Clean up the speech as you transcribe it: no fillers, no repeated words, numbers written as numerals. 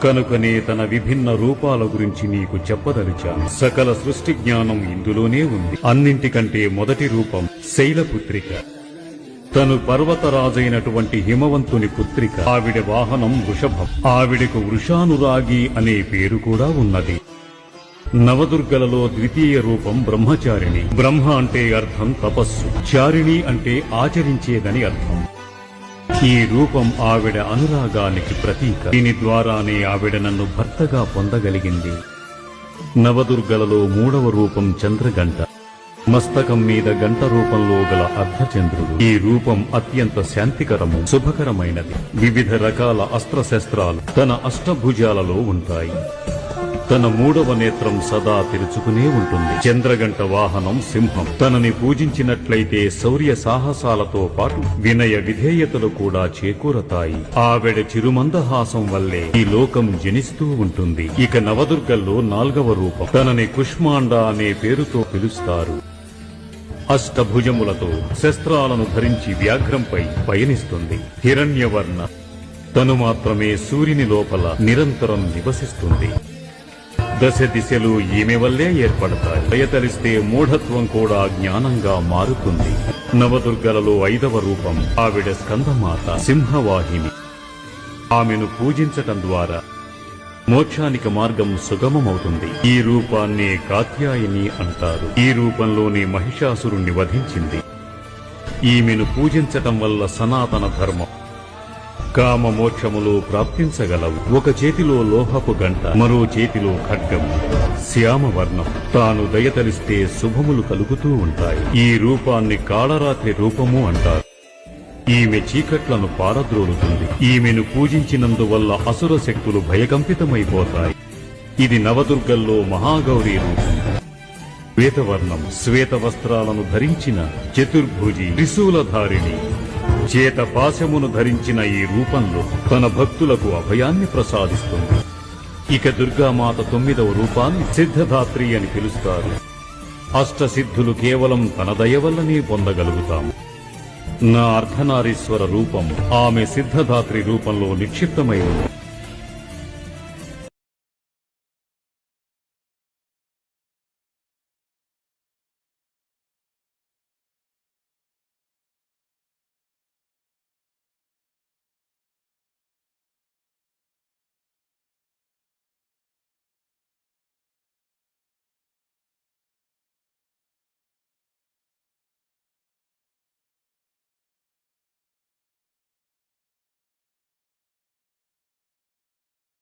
కనుకనే తన విభిన్న రూపాల గురించి నీకు చెప్పదలిచాను. సకల సృష్టి జ్ఞానం ఇందులోనే ఉంది. అన్నింటికంటే మొదటి రూపం శైలపుత్రిక. తను పర్వతరాజైనటువంటి హిమవంతుని పుత్రిక. ఆవిడ వాహనం వృషభం. ఆవిడకు వృషానురాగి అనే పేరు కూడా ఉన్నది. నవదుర్గలలో ద్వితీయ రూపం బ్రహ్మచారిణి. బ్రహ్మ అంటే అర్థం తపస్సు, చారిణి అంటే ఆచరించేదని అర్థం. ఈ రూపం ఆవిడ అనురాగానికి ప్రతీక. దీని ద్వారానే ఆవిడ నన్ను భర్తగా పొందగలిగింది. నవదుర్గలలో మూడవ రూపం చంద్రగంట. మస్తకం మీద గంట రూపంలో గల అర్ధచంద్రుడు. ఈ రూపం అత్యంత శాంతికరము, శుభకరమైనది. వివిధ రకాల అస్త్రశస్త్రాలు తన అష్టభుజాలలో ఉంటాయి. తన మూడవ నేత్రం సదా తెరుచుకునే ఉంటుంది. చంద్రగంట వాహనం సింహం. తనని పూజించినట్లయితే శౌర్య సాహసాలతో పాటు వినయ విధేయతలు కూడా చేకూరతాయి. ఆవిడ చిరుమందహాసం వల్లే ఈ లోకం జనిస్తూ ఉంటుంది. ఇక నవదుర్గల్లో నాల్గవ రూపం. తనని కుష్మాండ అనే పేరుతో పిలుస్తారు. అష్టభుజములతో శస్త్రాలను ధరించి వ్యాఘ్రంపై పయనిస్తుంది. హిరణ్యవర్ణ. తను మాత్రమే సూర్యుని లోపల నిరంతరం నివసిస్తుంది. దశ దిశలు ఈమె వల్లే ఏర్పడతాయి. దయతలిస్తే మూఢత్వం కూడా జ్ఞానంగా మారుతుంది. నవదుర్గలలో ఐదవ రూపం. ఆవిడ స్కందమాత, సింహవాహిని. ఆమెను పూజించటం ద్వారా మోక్షానికి మార్గం సుగమమవుతుంది. ఈ రూపాన్నే కాత్యాయని అంటారు. ఈ రూపంలోనే మహిషాసురుణ్ణి వధించింది. ఈమెను పూజించటం వల్ల సనాతన ధర్మం, కామ మోక్షములు ప్రాప్తించగలవు. ఒక చేతిలో లోహపు గంట, మరో చేతిలో ఖడ్గం. శ్యామవర్ణం. తాను దయతలిస్తే శుభములు కలుగుతూ ఉంటాయి. ఈ రూపాన్ని కాళరాత్రి రూపము అంటారు. ఈమె చీకట్లను పారద్రోలుతుంది. ఈమెను పూజించినందువల్ల అసుర శక్తులు భయకంపితమైపోతాయి. ఇది నవదుర్గల్లో మహాగౌరీ రూపం. శ్వేతవర్ణం. శ్వేత వస్త్రాలను ధరించిన చతుర్భుజి, త్రిశూలధారిణి. చేత పాశమును ధరించిన ఈ రూపంలో తన భక్తులకు అభయాన్ని ప్రసాదిస్తుంది. ఇక దుర్గామాత తొమ్మిదవ రూపాన్ని సిద్ధధాత్రి అని పిలుస్తారు. అష్టసిద్ధులు కేవలం తన దయ వల్లనే పొందగలుగుతాము. నా అర్ధనారీశ్వర రూపం ఆమె సిద్ధధాత్రి రూపంలో నిక్షిప్తమై ఉంది.